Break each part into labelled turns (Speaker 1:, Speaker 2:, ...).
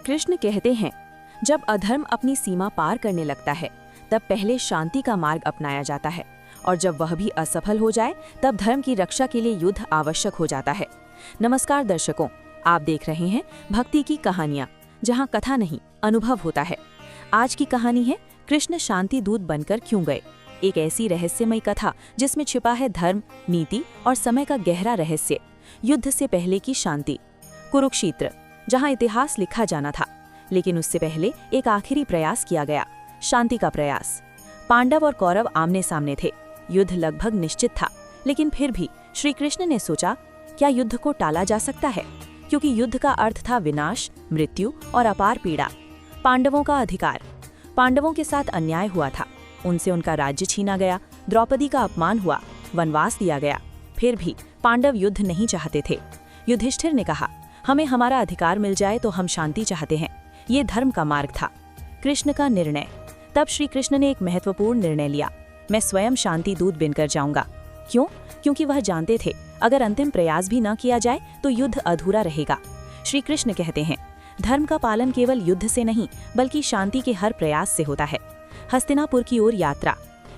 Speaker 1: कृष्ण कहते हैं, जब अधर्म अपनी सीमा पार करने लगता है तब पहले शांति का मार्ग अपनाया जाता है, और जब वह भी असफल हो जाए तब धर्म की रक्षा के लिए युद्ध आवश्यक हो जाता है। नमस्कार दर्शकों, आप देख रहे हैं भक्ति की कहानियाँ, जहाँ कथा नहीं अनुभव होता है। आज की कहानी है कृष्ण शांति दूत बनकर क्यों गए। एक ऐसी रहस्यमयी कथा जिसमें छिपा है धर्म, नीति और समय का गहरा रहस्य। युद्ध से पहले की शांति। कुरुक्षेत्र, जहाँ इतिहास लिखा जाना था, लेकिन उससे पहले एक आखिरी प्रयास किया गया, शांति का प्रयास। पांडव और कौरव आमने सामने थे। युद्ध लगभग निश्चित था, लेकिन फिर भी श्री कृष्ण ने सोचा, क्या युद्ध को टाला जा सकता है? क्योंकि युद्ध का अर्थ था विनाश, मृत्यु और अपार पीड़ा। पांडवों का अधिकार। पांडवों के साथ अन्याय हुआ था, उनसे उनका राज्य छीना गया, द्रौपदी का अपमान हुआ, वनवास दिया गया। फिर भी पांडव युद्ध नहीं चाहते थे। युधिष्ठिर ने कहा, हमें हमारा अधिकार मिल जाए तो हम शांति चाहते हैं। ये धर्म का मार्ग था। कृष्ण का निर्णय। तब श्री कृष्ण ने एक महत्वपूर्ण निर्णय लिया, मैं स्वयं शांति दूत बनकर जाऊंगा। क्यों? क्योंकि वह जानते थे, अगर अंतिम प्रयास भी न किया जाए तो युद्ध अधूरा रहेगा। श्री कृष्ण कहते हैं, धर्म का पालन केवल युद्ध से नहीं बल्कि शांति के हर प्रयास से होता है। हस्तिनापुर की ओर यात्रा।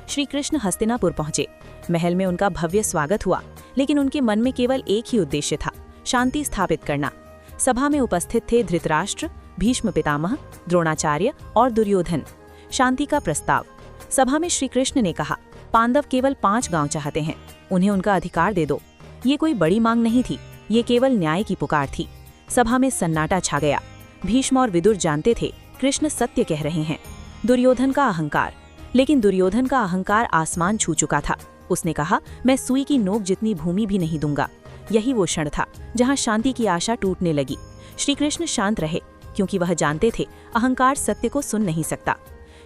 Speaker 1: श्री कृष्ण हस्तिनापुर पहुंचे। महल में उनका भव्य स्वागत हुआ, लेकिन उनके मन में केवल एक ही उद्देश्य था, शांति स्थापित करना। सभा में उपस्थित थे धृतराष्ट्र, भीष्म पितामह, द्रोणाचार्य और दुर्योधन। शांति का प्रस्ताव। सभा में श्री कृष्ण ने कहा, पांडव केवल 5 गांव चाहते हैं, उन्हें उनका अधिकार दे दो। ये कोई बड़ी मांग नहीं थी, ये केवल न्याय की पुकार थी। सभा में सन्नाटा छा गया। भीष्म और विदुर जानते थे, कृष्ण सत्य कह रहे हैं। दुर्योधन का अहंकार। लेकिन दुर्योधन का अहंकार आसमान छू चुका था। उसने कहा, मैं सुई की नोक जितनी भूमि भी नहीं दूंगा। यही वो क्षण था जहां शांति की आशा टूटने लगी। श्री कृष्ण शांत रहे, क्योंकि वह जानते थे अहंकार सत्य को सुन नहीं सकता।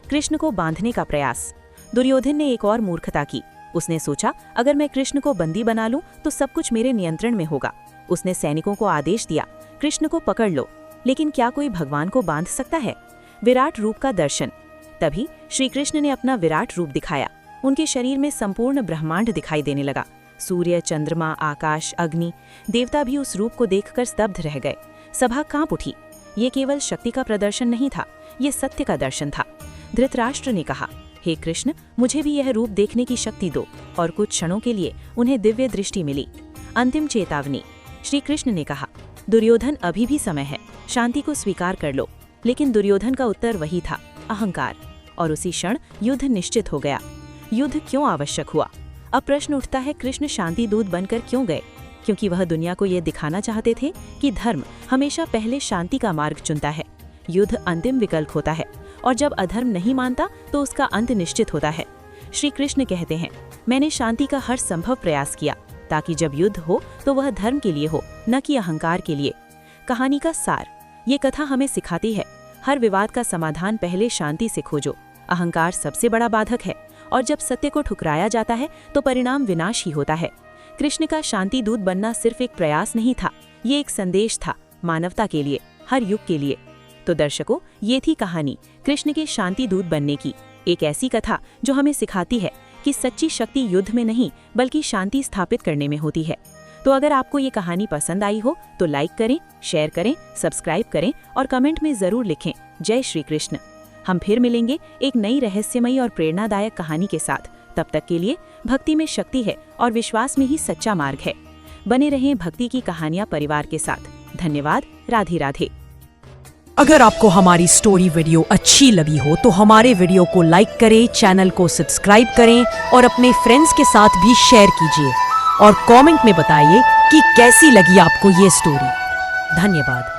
Speaker 1: कृष्ण को बांधने का प्रयास। दुर्योधन ने एक और मूर्खता की। उसने सोचा, अगर मैं कृष्ण को बंदी बना लूं तो सब कुछ मेरे नियंत्रण में होगा। उसने सैनिकों को आदेश दिया, कृष्ण को पकड़ लो। लेकिन क्या कोई भगवान को बांध सकता है? विराट रूप का दर्शन। तभी श्री कृष्ण ने अपना विराट रूप दिखाया। उनके शरीर में संपूर्ण ब्रह्मांड दिखाई देने लगा। सूर्य, चंद्रमा, आकाश, अग्नि, देवता भी उस रूप को देखकर स्तब्ध रह गए। सभा कांप उठी। ये केवल शक्ति का प्रदर्शन नहीं था, ये सत्य का दर्शन था। धृतराष्ट्र ने कहा, हे कृष्ण, मुझे भी यह रूप देखने की शक्ति दो। और कुछ क्षणों के लिए उन्हें दिव्य दृष्टि मिली। अंतिम चेतावनी। श्री कृष्ण ने कहा, दुर्योधन, अभी भी समय है, शांति को स्वीकार कर लो। लेकिन दुर्योधन का उत्तर वही था, अहंकार। और उसी क्षण युद्ध निश्चित हो गया। युद्ध क्यों आवश्यक हुआ? अब प्रश्न उठता है, कृष्ण शांति दूत बनकर क्यों गए? क्योंकि वह दुनिया को यह दिखाना चाहते थे कि धर्म हमेशा पहले शांति का मार्ग चुनता है। युद्ध अंतिम विकल्प होता है, और जब अधर्म नहीं मानता तो उसका अंत निश्चित होता है। श्री कृष्ण कहते हैं, मैंने शांति का हर संभव प्रयास किया, ताकि जब युद्ध हो तो वह धर्म के लिए हो, न कि अहंकार के लिए। कहानी का सार। ये कथा हमें सिखाती है, हर विवाद का समाधान पहले शांति से खोजो। अहंकार सबसे बड़ा बाधक है, और जब सत्य को ठुकराया जाता है तो परिणाम विनाश ही होता है। कृष्ण का शांति दूत बनना सिर्फ एक प्रयास नहीं था, ये एक संदेश था, मानवता के लिए, हर युग के लिए। तो दर्शकों, ये थी कहानी कृष्ण के शांति दूत बनने की। एक ऐसी कथा जो हमें सिखाती है कि सच्ची शक्ति युद्ध में नहीं बल्कि शांति स्थापित करने में होती है। तो अगर आपको ये कहानी पसंद आई हो तो लाइक करें, शेयर करें, सब्सक्राइब करें और कमेंट में जरूर लिखें, जय श्री कृष्ण। हम फिर मिलेंगे एक नई रहस्यमयी और प्रेरणादायक कहानी के साथ। तब तक के लिए भक्ति में शक्ति है और विश्वास में ही सच्चा मार्ग है। बने रहें भक्ति की कहानियां परिवार के साथ। धन्यवाद। राधे राधे।
Speaker 2: अगर आपको हमारी स्टोरी वीडियो अच्छी लगी हो तो हमारे वीडियो को लाइक करें, चैनल को सब्सक्राइब करें और अपने फ्रेंड्स के साथ भी शेयर कीजिए। और कमेंट में बताइए कि कैसी लगी आपको ये स्टोरी। धन्यवाद।